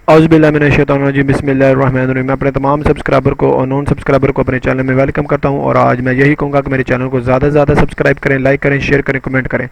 औज़ुबिल्लाहिमिनश्शैतानिर्रजीम बिस्मिल्लाहिर्रहमानिर्रहीम। मैं अपने तमाम सब्सक्राइबर को और नॉन सब्सक्राइबर को अपने चैनल में वेलकम करता हूं और आज मैं यही कहूँगा कि मेरे चैनल को ज़्यादा से ज़्यादा सब्सक्राइब करें, लाइक करें, शेयर करें, कमेंट करें।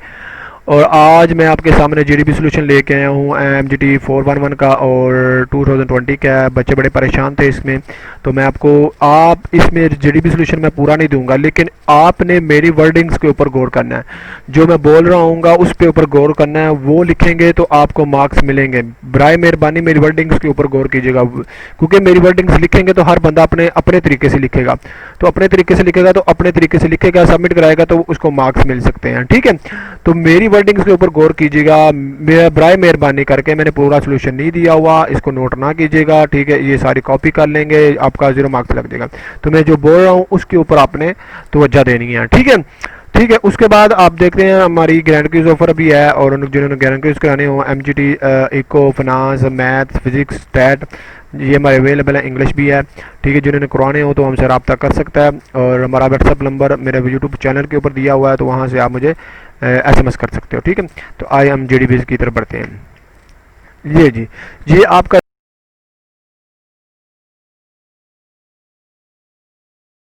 और आज मैं आपके सामने जीडीपी सोल्यूशन लेके आया हूँ एमजीटी 411 का और 2020 का। बच्चे बड़े परेशान थे इसमें, तो मैं आपको आप इसमें जीडीपी सोल्यूशन मैं पूरा नहीं दूंगा, लेकिन आपने मेरी वर्डिंग्स के ऊपर गौर करना है। जो मैं बोल रहा हूँ उस पे ऊपर गौर करना है, वो लिखेंगे तो आपको मार्क्स मिलेंगे। बराए मेहरबानी मेरी वर्डिंग्स के ऊपर गौर कीजिएगा, क्योंकि मेरी वर्डिंग्स लिखेंगे तो हर बंदा अपने अपने तरीके से लिखेगा, तो अपने तरीके से लिखेगा तो अपने तरीके से लिखेगा, सबमिट कराएगा तो उसको मार्क्स मिल सकते हैं। ठीक है, तो मेरी वर्डिंग्स के ऊपर गौर कीजिएगा। बराए मेहरबानी करके मैंने पूरा सोल्यूशन नहीं दिया हुआ, इसको नोट ना कीजिएगा। ठीक है, ये सारी कॉपी कर लेंगे, आपका 0 मार्क्स लग जाएगा। तो मैं जो बोल रहा हूँ उसके ऊपर आपने तवज्जो देनी है। ठीक है, ठीक है। उसके बाद आप देखते हैं हमारी ग्रैंड क्विज ऑफर भी है, और जिन्होंने ग्रैंड क्विज कराने हो MGT eco, finance, math, physics, stat, ये हमारे अवेलेबल है। इंग्लिश भी है। ठीक है, जिन्होंने करवाने हो तो हमसे रब्ता कर सकता है, और हमारा व्हाट्सअप नंबर मेरे यूट्यूब चैनल के ऊपर दिया हुआ है, तो वहाँ से आप मुझे SMS कर सकते हो। ठीक है, तो आइए हम जीडीपी की तरफ बढ़ते हैं। ये जी, ये आपका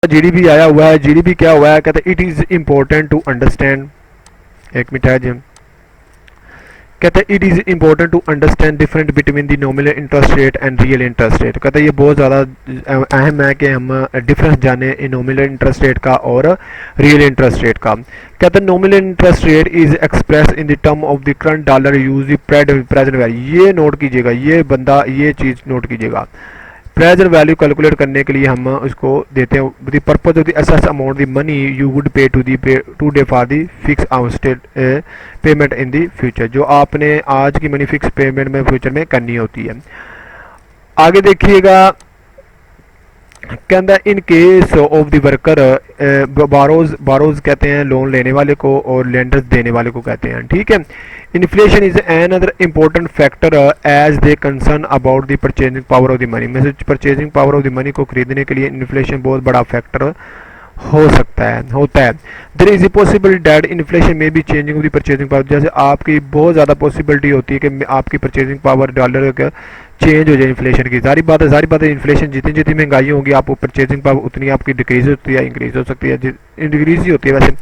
जीडीपी आया हुआ है। जीडीपी क्या हुआ है, कहते हैं it is important to understand, एक मिनट है जी, कहते हैं it is important to understand different between the nominal interest rate and real interest rate. कहते हैं ये बहुत ज़्यादा अहम है कि हम डिफरेंस जाने नॉमिनल इंटरेस्ट रेट का और रियल इंटरेस्ट रेट का। कहते हैं nominal interest rate is express in the term of the current dollar use present value. ये नोट कीजिएगा, ये बंदा ये चीज़ नोट कीजिएगा। प्रेजेंट वैल्यू कैलकुलेट करने के लिए हम उसको देते हैं the purpose of the assess amount the money you would pay today for the fix आउटस्टेड पेमेंट इन द फ्यूचर। जो आपने आज की मनी फिक्स पेमेंट में फ्यूचर में करनी होती है। आगे देखिएगा, कहता है in case of the worker borrows कहते हैं लोन लेने वाले को, और लेंडर्स देने वाले को कहते हैं। ठीक है, inflation is an other important factor as they concern about the purchasing power of the money. में purchasing power of the money को खरीदने के लिए इन्फ्लेशन बहुत बड़ा फैक्टर हो सकता है, होता है। There is a possible that inflation में भी changing of the purchasing power, जैसे आपकी बहुत ज़्यादा पॉसिबिलिटी होती है कि आपकी परचेजिंग पावर डॉलर का चेंज हो जाए इन्फ्लेशन की। सारी बात है इन्फ्लेशन जितनी जितनी महंगाई होगी आप परचेजिंग पावर उतनी आपकी डिक्रीज होती है, इंक्रीज हो सकती है, डिक्रीज ही होती है वैसे।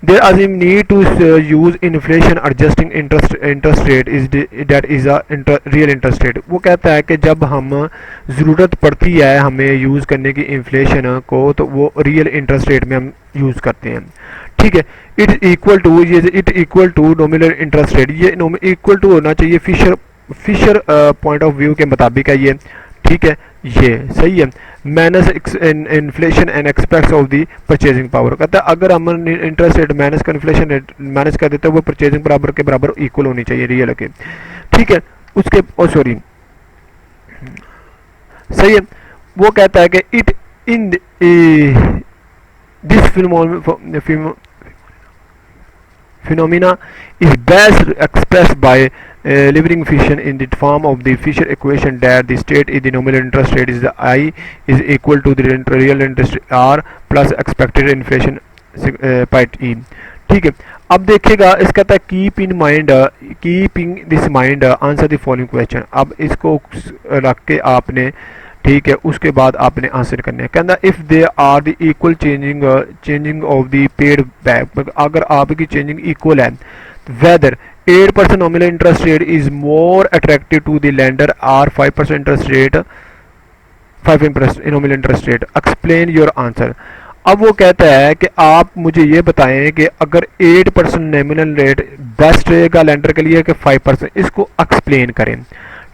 There are need to use inflation adjusting interest rate is that is a real interest rate. वो कहता है कि जब हम ज़रूरत पड़ती है हमें यूज़ करने की इन्फ्लेशन को, तो वो रियल इंटरेस्ट रेट में हम यूज़ करते हैं। ठीक है, it equal to nominal interest rate. ये इक्वल टू होना चाहिए फिशर पॉइंट ऑफ व्यू के मुताबिक है ये। ठीक है, ये सही है। Minus inflation and aspects of the purchasing power. कहता है अगर हम इंटरेस्ट रेट माइनस का इन्फ्लेशन रेट माइनस कर देते हैं, वो परचेजिंग पावर के बराबर इक्वल होनी चाहिए रियल के। ठीक है, उसके सॉरी सही है। वो कहता है कि it in this phenomena is best expressed by Levering Fisher in the form of the Fisher equation that the state is the nominal interest rate is the I is equal to the real interest R plus expected inflation by E। ठीक है, अब देखिएगा इस कहता है keeping this mind answer the following question. अब इसको रख के आपने, ठीक है, उसके बाद आपने आंसर करने हैं। कहना if they are the equal changing of the paid back, अगर आपकी चेंजिंग इक्वल है, whether 8% nominal interest rate is more attractive to the lender or 5% interest rate 5% nominal interest rate, explain your answer. अब वो कहता है कि आप मुझे ये बताएं कि अगर 8% नॉमिनल रेट बेस्ट रहेगा लेंडर के लिए कि 5%, इसको एक्सप्लेन करें।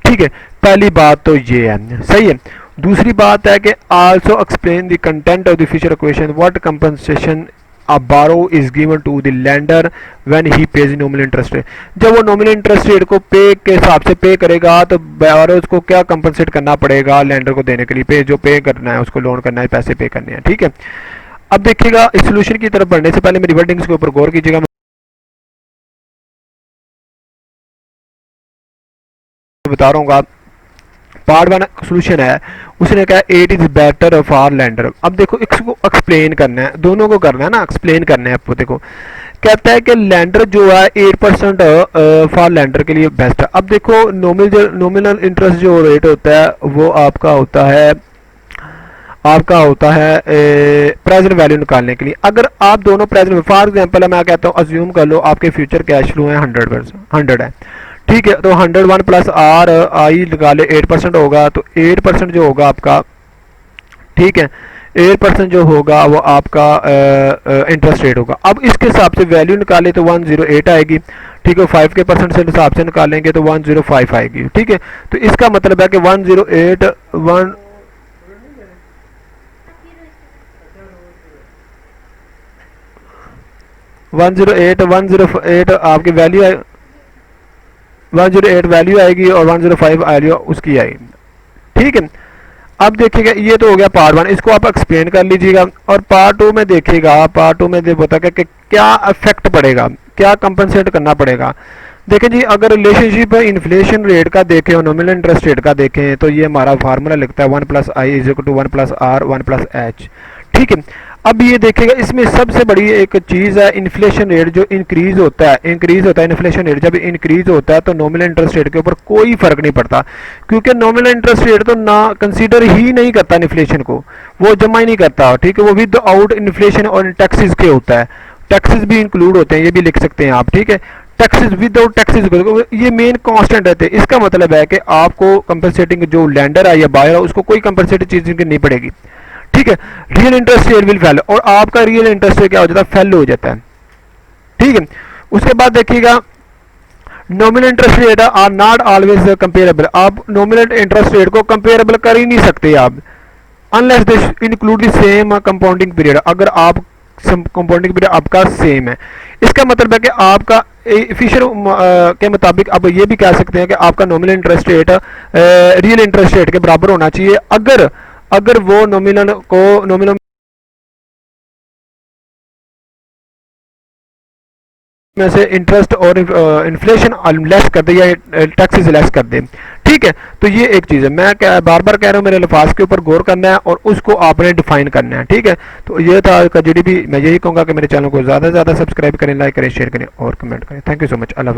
ठीक है, पहली बात तो ये है, सही है। दूसरी बात है कि also explain the content of the future equation, what compensation a borrower is given to the lender when he pays nominal interest rate. जब वो नॉमिनल इंटरेस्ट रेट को पे के हिसाब से पे करेगा, तो बारो को क्या कंपनसेट करना पड़ेगा लेंडर को देने के लिए, जो पे करना है उसको लोन करना है, पैसे पे करने हैं। ठीक है, अब देखिएगा इस सोल्यूशन की तरफ बढ़ने से पहले मेरी वर्डिंग्स के ऊपर गौर कीजिएगा। बता रहा हूँ पार्ट 1 सोल्यूशन है, उसने कहा 8 इज बेटर फॉर लेंडर। अब देखो इसको एक्सप्लेन करना है, दोनों को करना है ना, एक्सप्लेन करना है आपको। देखो कहता है कि लैंडर जो है 8% फॉर लैंडर के लिए बेस्ट है। अब देखो नॉमिनल इंटरेस्ट जो रेट होता है वो आपका होता है प्रेजेंट वैल्यू निकालने के लिए। अगर आप दोनों प्रेजेंट, फॉर एग्जांपल मैं कहता हूँ अज्यूम कर लो आपके फ्यूचर कैश फ्लो है 100 है, ठीक है, तो 101 प्लस आर आई निकाले 8% होगा, तो 8% जो होगा आपका, ठीक है, 8% जो होगा वो आपका इंटरेस्ट रेट होगा। अब इसके हिसाब से वैल्यू निकाले तो 108 आएगी, ठीक है, 5 के परसेंट से हिसाब से निकालेंगे तो 105 आएगी, ठीक है। तो इसका मतलब है कि 108 108 आपकी वैल्यू 108 वैल्यू आएगी और 105 वैल्यू उसकी आएगी, ठीक है। अब देखिएगा ये तो हो गया पार्ट 1, इसको आप एक्सप्लेन कर लीजिएगा। और पार्ट 2 में देखिएगा, पार्ट 2 में बता कि क्या इफेक्ट पड़ेगा, क्या कंपनसेट करना पड़ेगा। देखिए जी, अगर रिलेशनशिप इन्फ्लेशन रेट का देखें और नॉमिनल इंटरेस्ट रेट का देखें तो ये हमारा फार्मूला लिखता है 1 plus i is equal to 1 plus r 1 plus h, ठीक है। अब ये देखिएगा इसमें सबसे बड़ी एक चीज़ है इन्फ्लेशन रेट जो इंक्रीज होता है इन्फ्लेशन रेट जब इंक्रीज होता है तो नॉमिनल इंटरेस्ट रेट के ऊपर कोई फर्क नहीं पड़ता, क्योंकि नॉमिनल इंटरेस्ट रेट तो ना कंसीडर ही नहीं करता इन्फ्लेशन को, वो जमा ही नहीं करता, ठीक है, वो विद आउट इन्फ्लेशन और टैक्सेस के होता है, टैक्सेस भी इंक्लूड होते हैं, ये भी लिख सकते हैं आप, ठीक है, टैक्सेस विदाउट टैक्सेस ये मेन कांस्टेंट रहते हैं। इसका मतलब है कि आपको कंपनसेटिंग जो लैंडर है या बायर है उसको कोई कंपनसेटिंग चीज नहीं पड़ेगी, ठीक है। Real interest rate will fail, और आपका रियल इंटरेस्ट रेट क्या हो जाता है, फेल हो जाता है, ठीक है। उसके बाद देखिएगा nominal interest rate are not always comparable, आप नॉमिनल इंटरेस्ट रेट को कंपेरेबल कर ही नहीं सकते आप, unless they include the same compounding period, अगर आप कंपाउंडिंग पीरियड आपका सेम है। इसका मतलब है कि आपका फिशर के मुताबिक अब ये भी कह सकते हैं कि आपका nominal interest rate real interest rate के बराबर होना चाहिए, अगर वो नॉमिनल में से इंटरेस्ट और इन्फ्लेशन लेस कर दे या टैक्सेस लेस कर दे, ठीक है। तो ये एक चीज़ है, मैं बार बार कह रहा हूँ मेरे अल्फाज के ऊपर गौर करना है और उसको आपने डिफाइन करना है, ठीक है। तो ये था आज का जीडीपी। मैं यही कहूँगा कि मेरे चैनल को ज़्यादा से ज़्यादा सब्सक्राइब करें, लाइक करें, शेयर करें और कमेंट करें। Thank you so much. अल्लाह हाफ़िज़।